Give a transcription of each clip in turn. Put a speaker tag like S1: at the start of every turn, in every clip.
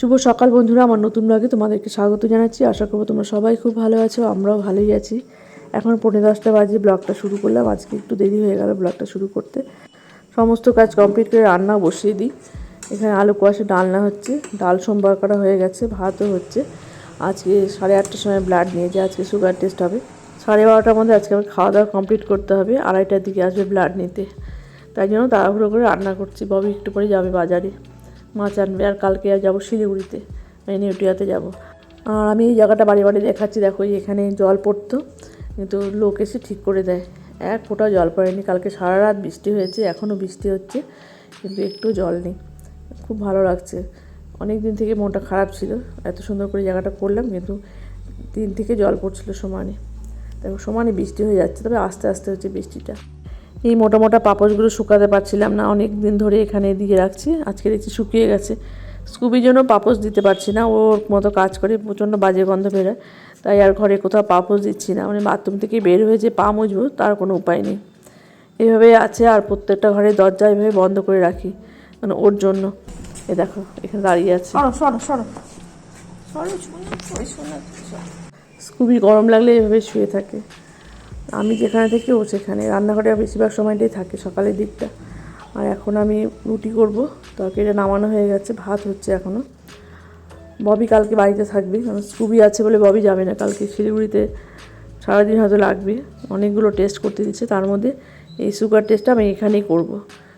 S1: শুভ সকাল বন্ধুরা, আমার নতুন ব্লগে তোমাদেরকে স্বাগত জানাচ্ছি। আশা করব তোমরা সবাই খুব ভালো আছো, আমরাও ভালোই আছি। এখন 10:45 বাজে ব্লগটা শুরু করলাম। আজকে একটু দেরি হয়ে গেল ব্লগটা শুরু করতে। সমস্ত কাজ কমপ্লিট করে রান্না বসিয়ে দিই। এখানে আলু কোয়াশে ডালনা হচ্ছে, ডাল সোমবার করা হয়ে গেছে, ভাতও হচ্ছে। আজকে 8:30টার সময় ব্লাড নিয়ে যায়, আজকে সুগার টেস্ট হবে। 12:30টার মধ্যে আজকে আমার খাওয়া দাওয়া কমপ্লিট করতে হবে। 2:30টার দিকে আসবে ব্লাড নিতে, তাই জন্য তাড়াহুড়ো করে রান্না করছি। ববি একটু পরে যাবে বাজারে, মাছ আনবে। আর কালকে আর যাবো শিলিগুড়িতে, নেউটিয়াতে যাব। আর আমি এই জায়গাটা বাড়ি বাড়ি দেখাচ্ছি। দেখো এখানে জল পড়তো, কিন্তু লোক এসে ঠিক করে দেয়। এক ফোঁটাও জল পড়েনি। কালকে সারা রাত বৃষ্টি হয়েছে, এখনও বৃষ্টি হচ্ছে, কিন্তু একটু জল নেই। খুব ভালো লাগছে। অনেক দিন থেকে মনটা খারাপ ছিল, এত সুন্দর করে জায়গাটা করলাম, কিন্তু দিন থেকে জল পড়ছিল সমানে। দেখো সমানে বৃষ্টি হয়ে যাচ্ছে, তবে আস্তে আস্তে হচ্ছে বৃষ্টিটা। এই মোটা মোটা পাপোশগুলো শুকাতে পারছিলাম না, অনেক দিন ধরে এখানে দিয়ে রাখছি। আজকে দেখছি শুকিয়ে গেছে। স্কুবির জন্য পাপোশ দিতে পারছি না, ওর মতো কাজ করে প্রচণ্ড বাজে গন্ধ বেরোয়, তাই আর ঘরে কোথাও পাপোশ দিচ্ছি না। মানে বাথরুম থেকে বের হয়ে যে পা মুছবো তার কোনো উপায় নেই, এভাবে আছে। আর প্রত্যেকটা ঘরে দরজা এভাবে বন্ধ করে রাখি, মানে ওর জন্য। এ দেখো এখানে দাঁড়িয়ে আছে। স্কুবি গরম লাগলে এভাবে শুয়ে থাকে। আমি যেখানে থাকি ও সেখানে। রান্নাঘরে বেশিরভাগ সময়টাই থাকে সকালের দিকটা। আর এখন আমি রুটি করব, তরকারিটা নামানো হয়ে গেছে, ভাত হচ্ছে এখনও। ববি কালকে বাড়িতে থাকবে, কারণ স্কুবি আছে বলে ববি যাবে না কালকে। শিলিগুড়িতে সারাদিন হয়তো লাগবে, অনেকগুলো টেস্ট করতে দিচ্ছে। তার মধ্যে এই সুগার টেস্টটা আমি এখানেই করব,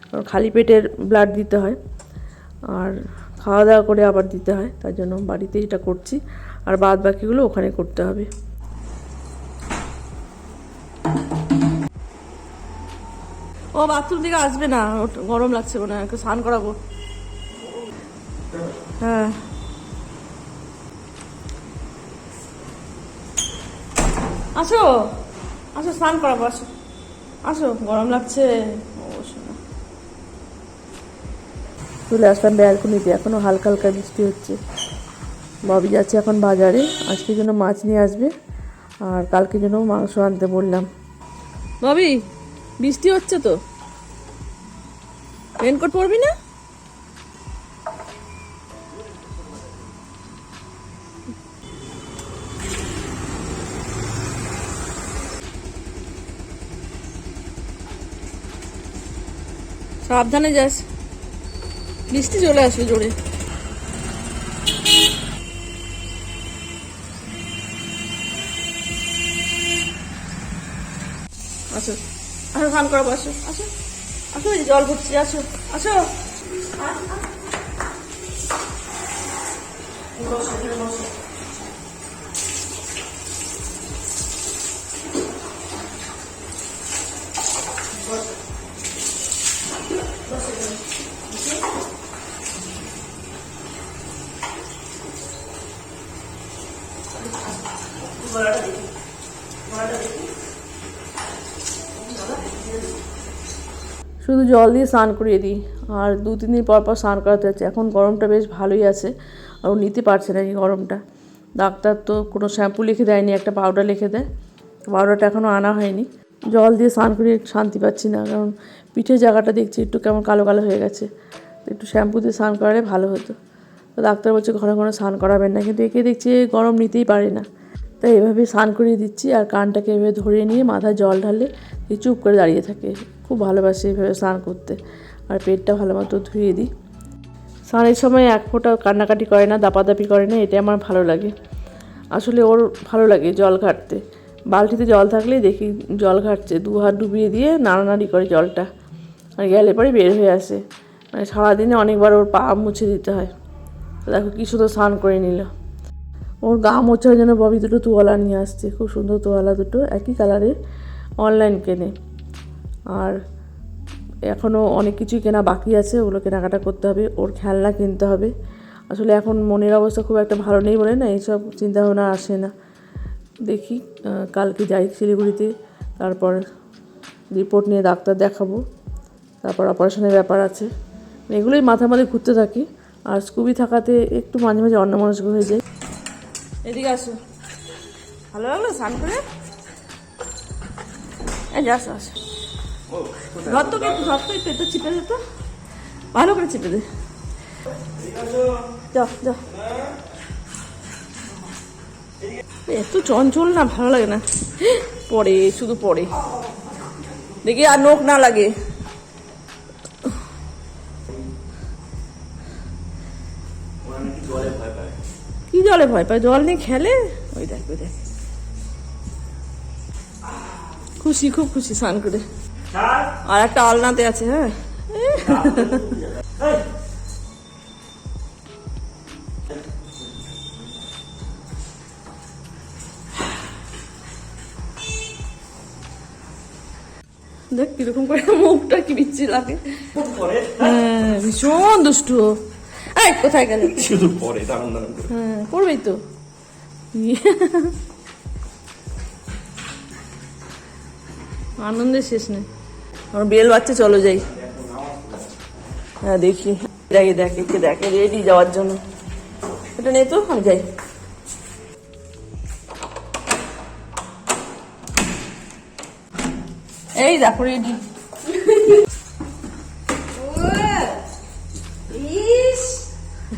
S1: কারণ খালি পেটের ব্লাড দিতে হয় আর খাওয়া দাওয়া করে আবার দিতে হয়, তার জন্য বাড়িতে এটা করছি। আর বাদ বাকিগুলো ওখানে করতে হবে। ও বাথরুম থেকে আসবে না, গরম লাগছে মনে হয়, স্নান করাবো। হ্যাঁ আসো আসো, স্নান করাবো, আসো আসো, গরম লাগছে। চলে আসলাম ব্যালকনিতে, এখনও হালকা হালকা বৃষ্টি হচ্ছে। ববি যাচ্ছে এখন বাজারে, আজকের জন্য মাছ নিয়ে আসবে আর কালকের জন্য মাংস আনতে বললাম। ববি বৃষ্টি হচ্ছে তো, রেনকোট পরবি না? সাবধানে যাস, বৃষ্টি চলে আসবে জোরে। আসো আসো, স্নান করাবো, আসো আসো আসো, জল ভরছি, আসো আসো। শুধু জল দিয়ে স্নান করিয়ে দিই, আর 2-3 দিন পর পর স্নান করাতে হচ্ছে। এখন গরমটা বেশ ভালোই আছে, আর ও নিতে পারছে না এই গরমটা। ডাক্তার তো কোনো শ্যাম্পু লিখে দেয়নি, একটা পাউডার লিখে দেয়, পাউডারটা এখনও আনা হয়নি। জল দিয়ে স্নান করিয়ে শান্তি পাচ্ছি না, কারণ পিঠের জায়গাটা দেখছি একটু কেমন কালো কালো হয়ে গেছে। একটু শ্যাম্পু দিয়ে স্নান করালে ভালো হতো। তো ডাক্তার বলছে ঘন ঘন স্নান করাবেন না, কিন্তু একে দেখছি গরম নিতেই পারে না, তাই এভাবে স্নান করিয়ে দিচ্ছি। আর কানটাকে এভাবে ধরিয়ে নিয়ে মাথায় জল ঢাললে চুপ করে দাঁড়িয়ে থাকে। খুব ভালোবাসে এভাবে স্নান করতে। আর পেটটা ভালো মতো ধুয়ে দিই। স্নানের সময় এক ফোঁটা কান্নাকাটি করে না, দাপাদাপি করে না, এটা আমার ভালো লাগে। আসলে ওর ভালো লাগে জল ঘাটতে। বালতিতে জল থাকলেই দেখি জল ঘাটছে, 2 হাত ডুবিয়ে দিয়ে নাড়ানাড়ি করে জলটা, আর গেলে পরে বের হয়ে আসে। মানে সারাদিনে অনেকবার ওর পা মুছে দিতে হয়। দেখো কি সুন্দর স্নান করে নিল। ওর গা মোছার জন্য ববি 2টো তোয়ালা নিয়ে আসছে, খুব সুন্দর তোয়ালা, 2টো একই কালারের, অনলাইন কেনে। আর এখনও অনেক কিছুই কেনা বাকি আছে, ওগুলো কেনাকাটা করতে হবে। ওর খেলনা কিনতে হবে। আসলে এখন মনের অবস্থা খুব একটা ভালো নেই বলে না এইসব চিন্তাভাবনা আসে না। দেখি কালকে যাই শিলিগুড়িতে, তারপর রিপোর্ট নিয়ে ডাক্তার দেখাবো, তারপর অপারেশনের ব্যাপার আছে। এগুলোই মাথার মধ্যে ঘুরতে থাকি। আর স্কুবি থাকাতে একটু মাঝে মাঝে অন্যমনস্ক হয়ে যায়। এদিকে আসো, ভালো লাগলো স্নান করে? আসো আসো, ধর তো পেটটা চিপে দে, তো ভালো করে চিপে দে। যাও যাও, এত চঞ্চল না, ভালো লাগে না। পরে শুধু পরে দেখি আর নখ না লাগে। কি জলে ভয় পায়? জল নিয়ে খেলে। ওই দেখ ওই দেখ, খুশি, খুব খুশি স্নান করে। আর একটা আলনাতে আছে। হ্যাঁ, দেখ কিরকম করে মুখটা কি বিচ্ছি লাগে। হ্যাঁ, ভীষণ দুষ্টু। এই কোথায় গেলে?
S2: শুধু পরে দারুণ দারুণ।
S1: হ্যাঁ, পড়বেই তো। আনন্দের শেষ নেই। আমার বেল বাচ্চা, চলো যাই। হ্যাঁ দেখি, দেখে দেখে দেখে রেডি যাওয়ার জন্য। এটা নেই তো, আমি যাই। এই দেখো রেডি।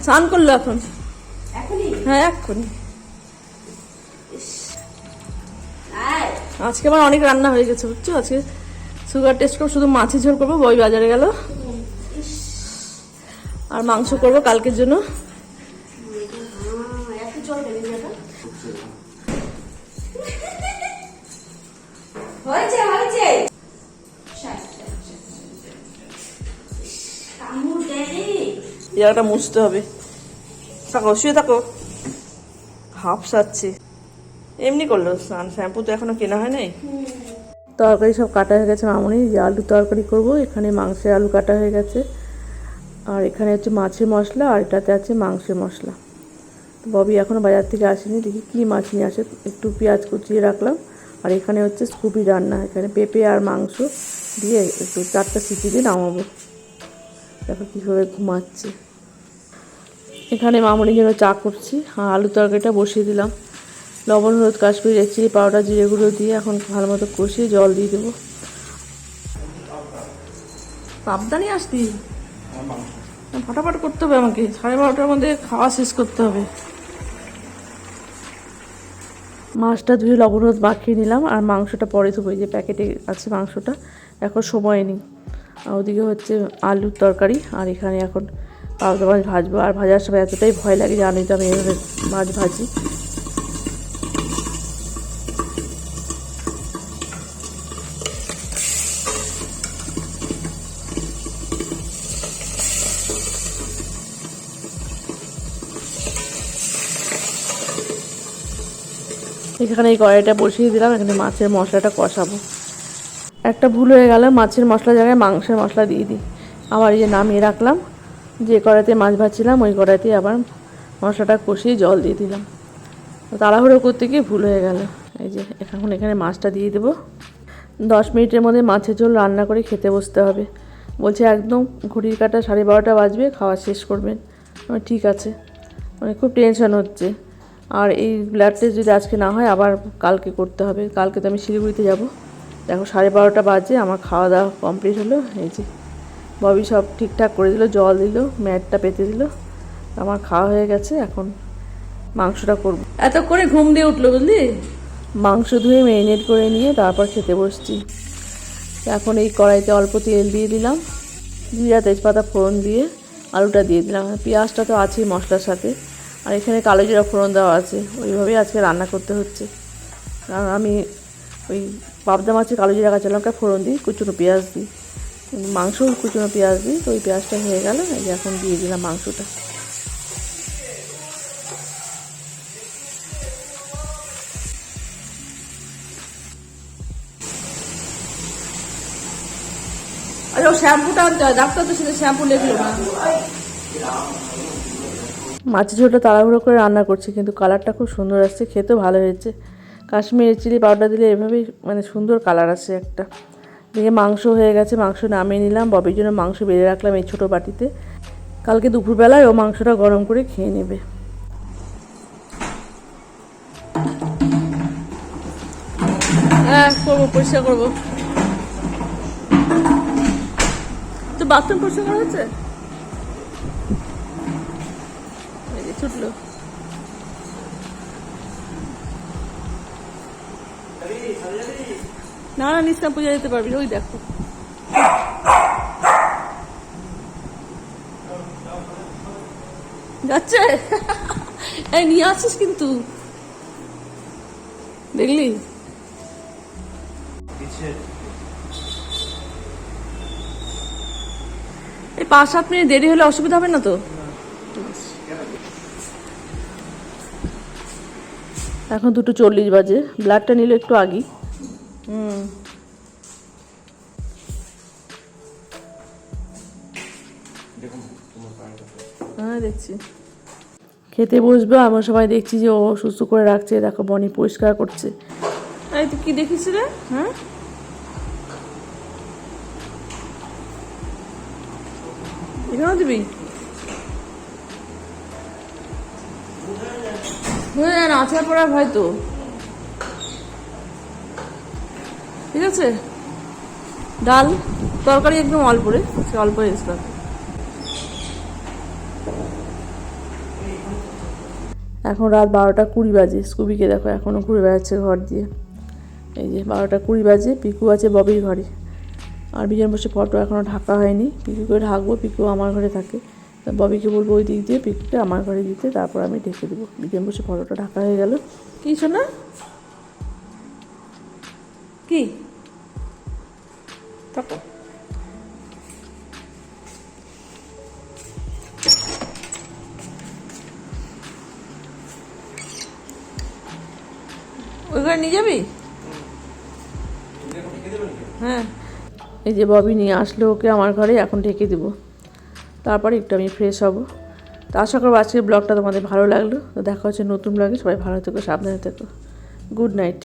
S1: স্নান করলো এখন? হ্যাঁ এক্ষুনি। আজকে আমার অনেক রান্না হয়ে গেছে বুঝছো। আজকে সুগার টেস্ট করবো, শুধু মাছের ঝোল করবো, বই বাজারে গেল। আর মাংস করবো কালকের জন্য। জায়গাটা মুছতে হবে। থাকো, শুয়ে থাকো। হাফ সাচ্ছে। এমনি করলো স্নান, শ্যাম্পু তো এখনো কেনা হয় নাই। তরকারি সব কাটা হয়ে গেছে মামুনি, যে আলু তরকারি করব। এখানে মাংসের আলু কাটা হয়ে গেছে, আর এখানে হচ্ছে মাছের মশলা, আর এটাতে আছে মাংসের মশলা। ববি এখনো বাজার থেকে আসেনি, দেখি কি মাছ নিয়ে আসে। একটু পেঁয়াজ কুচিয়ে রাখলাম। আর এখানে হচ্ছে স্কুপি রান্না, এখানে পেঁপে আর মাংস দিয়ে একটু 4টা সিটি দিয়ে নামাবো। দেখো কীভাবে ঘুমাচ্ছে। এখানে মামুনির জন্য চা করছি, আর আলু তরকারিটা বসিয়ে দিলাম। লবণ, হলুদ, কাশ্মীরি রেড চিলি পাউডার, জিরে গুঁড়ো দিয়ে এখন ভালো মতো কষিয়ে জল দিয়ে দেবো। সাবধানে আসবি, ফটাফট করতে হবে আমাকে। 12:30টার মধ্যে খাওয়া শেষ করতে হবে। মাছটা ধুয়ে লবণ হলুদ মাখিয়ে নিলাম, আর মাংসটা পরে ধুবো। যে প্যাকেটে আছে মাংসটা, এখন সময় নেই। আর ওদিকে হচ্ছে আলুর তরকারি, আর এখানে এখন পাবদা মাছ ভাজবো। আর ভাজার সময় এতটাই ভয় লাগে, জানোই তো আমি এভাবে মাছ ভাজি। এখানে এই কড়াইটা বসিয়ে দিলাম, এখানে মাছের মশলাটা কষাবো। একটা ভুল হয়ে গেল, মাছের মশলা জায়গায় মাংসের মশলা দিয়ে দিই। আবার এই যে নামিয়ে রাখলাম, যে কড়াইতে মাছ ভাজছিলাম ওই কড়াইতে আবার মশলাটা কষিয়ে জল দিয়ে দিলাম। তাড়াহুড়ো করতে গিয়ে ভুল হয়ে গেল। এই যে এখন এখানে মাছটা দিয়ে দেবো। 10 মিনিটের মধ্যে মাছের ঝোল রান্না করে খেতে বসতে হবে। বলছে একদম ঘড়ির কাঁটা 12:30 বাজবে, খাওয়া শেষ করবেন। ঠিক আছে, মানে খুব টেনশন হচ্ছে। আর এই ব্লাড টেস্ট যদি আজকে না হয়, আবার কালকে করতে হবে। কালকে তো আমি শিলিগুড়িতে যাব। দেখো 12:30 বাজে, আমার খাওয়া দাওয়া কমপ্লিট হলো। এই যে ববি সব ঠিকঠাক করে দিল, জল দিল, ম্যাটটা পেতে দিল। আমার খাওয়া হয়ে গেছে, এখন মাংসটা করব। এত করে ঘুম দিয়ে উঠলো বুঝলি। মাংস ধুয়ে ম্যারিনেট করে নিয়ে তারপর খেতে বসছি। এখন এই কড়াইতে অল্প তেল দিয়ে দিলাম, জিরা তেজপাতা ফোড়ন দিয়ে আলুটা দিয়ে দিলাম। পেঁয়াজটা তো আছেই মশলার সাথে, আর এখানে কালো জিরা ফোড়ন দেওয়া আছে। ওইভাবেই আজকে রান্না করতে হচ্ছে, কারণ আমি ওই পাবদা মাছে কালো জিরা কাঁচা লঙ্কা ফোড়ন দিই, কুচনো পেঁয়াজ দিই, মাংস কুচনো পেঁয়াজ দিই। তো ওই পেঁয়াজটা হয়ে গেল, এই যে এখন দিয়ে দিলাম মাংসটা। আরে ও শ্যাম্পুটা আনতে হয়, ডাক্তার তো সেটা শ্যাম্পু লেখলো না। মাছের ঝোলটা তাড়াহুড়ো করে রান্না করছি, কিন্তু কালারটা খুব সুন্দর আসছে, খেতেও ভালো হয়েছে। কাশ্মীরি চিলি পাউডার দিলে এভাবেই মানে সুন্দর কালার আসে একটা। দেখে মাংস হয়ে গেছে, মাংস নামিয়ে নিলাম। ববির জন্য মাংস বেড়ে রাখলাম এই ছোটো বাটিতে। কালকে দুপুরবেলায় ও মাংসটা গরম করে খেয়ে নেবে। হ্যাঁ করবো, পরিষ্কার করবো। তো বাথরুম পরিষ্কার করা হচ্ছে? ছুটলো। না না, নিস না, পূজা যেতে পারবি। ওই দেখো, যাচ্ছে। এই নিয়ে আসিস কিন্তু, দেখলি? এই 5-7 মিনিট দেরি হলে অসুবিধা হবে না তো? এখন 2:40 বাজে। ব্লাডটা নিল একটু আগেই। হ্যাঁ, দেখছি। খেতে বসবে, আমরা সবাই দেখছি যে ও সুস্থ করে রাখছে। দেখো, বনি পরিষ্কার করছে। এই তুই কি দেখিস রে? হ্যাঁ, এখানেও দিবি? হ্যাঁ, আচার পড়া ভয় তো। ঠিক আছে, ডাল তরকারি একদম অল্প রে, অল্প এসলাম। এখন রাত 12:20 বাজে। স্কুবিকে দেখো এখনও ঘুরে বেড়াচ্ছে ঘর দিয়ে। এই যে 12:20 বাজে। পিকু আছে ববির ঘরে, আর বিজন বসে ফটো এখনও ঢাকা হয়নি। পিকুকে ঢাকবো, পিকু আমার ঘরে থাকে। তা ববিকে বলবো ওই দিক দিয়ে পিকুকে আমার ঘরে দিতে, তারপর আমি ঢেকে দেবো। বিজন বসে ফটোটা ঢাকা হয়ে গেল। কি শোনা? কি থাকো, ওই ঘরে নিয়ে যাবি? হ্যাঁ, এই যে ববি নিয়ে আসলো ওকে আমার ঘরে। এখন ঢেকে দেবো, তারপরে একটু আমি ফ্রেশ হব। তো আশা করবো আজকের ব্লগটা তোমাদের ভালো লাগলো। তো দেখা হচ্ছে নতুন ব্লগে। সবাই ভালো থেকো, সাবধানে থেকো। Good night.